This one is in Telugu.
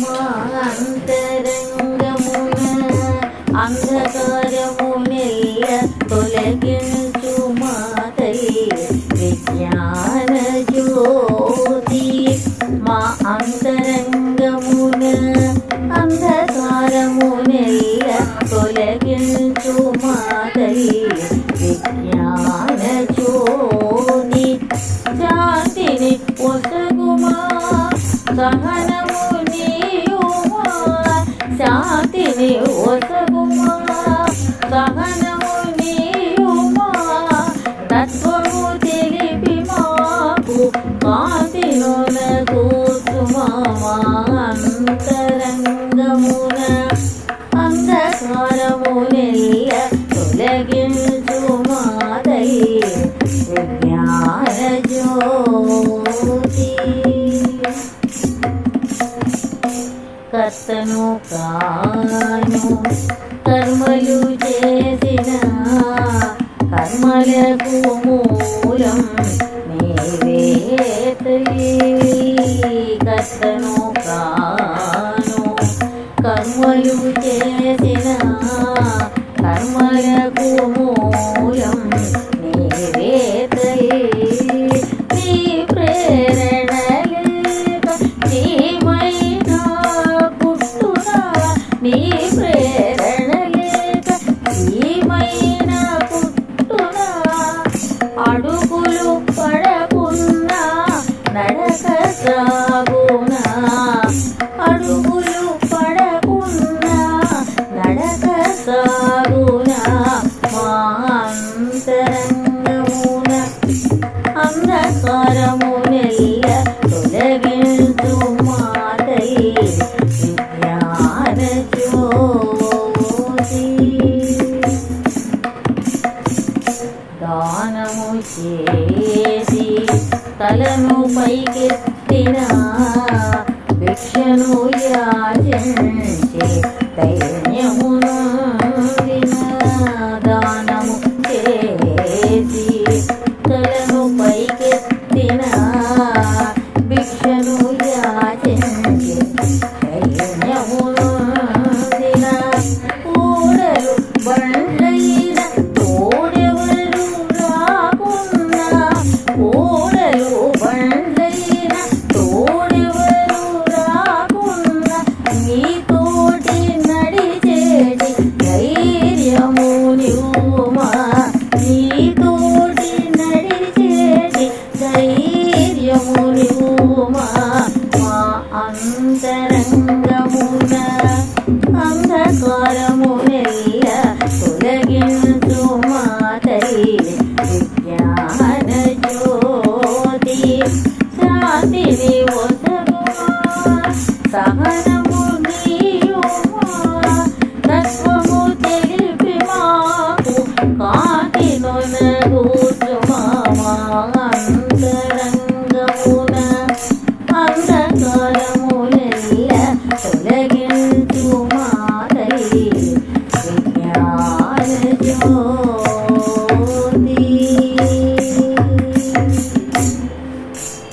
మా అంతరంగమున అంధకారమునెల్ల తొలగించు మా తల్లి విజ్ఞాన జ్యోతి. మా అంతరంగమున అంధకారమునెల్ల తొలగించు మా తల్లి విజ్ఞాన జ్యోతి. శాంతిని పొసగుమా సహనము నీయుమా, శాంతిని ఒసగుమా సహనము నీయుమా. తత్వము తెలిపి మాకు కాంతినొలగూచుమా. మా అంతరంగమున అంధకారమునెల్ల తొలగించు మా తల్లి విజ్ఞాన జ్యోతి. కర్తను కాను కర్మలు చేసిన కర్మలకు మూలం నీవే తల్లి. కర్తను కాను కర్మలు చేసిన కర్మలకు మూలం నీవే తల్లి. నీ ప్రేరణ లేక నీమైనా పుట్టునా, నీ ప్రేరణ లేక నీమైనా పుట్టునా. అడుగులు పడకున్నా నడక సాగునా, అడుగులు పడకున్నా నడక సాగునా. మా అంతరంగమున అంధకారమునెల్ల తొలగించు మా తల్లి విజ్ఞాన జ్యోతి. దానము చేసి తలను పైకెత్తిన భిక్షను యాచించే దైన్యమును దానము చేసి తలను పైకెత్తిన భిక్షను యాచించే దైన్యమును కూడలు బండ్లైన తోడెవరు రాకున్నా, కూడలు బండ్లైన తోడెవరు రాకున్నా. నీతోటి నడిచేటి ధైర్యము నీవుమా, నీతోటి నడిచేటి ధైర్యము నీవుమా. మా అంతరంగమున అంధకారమునెల్ల తొలగించు మా తల్లి విజ్ఞాన జ్యోతి. శాంతిని ఒసగుమా సహనము నీయుమా. తత్వము తెలిపి మాకు కాంతినొలగూచుమా. మా అంతరంగమున అంధకారమునెల్ల తొలగి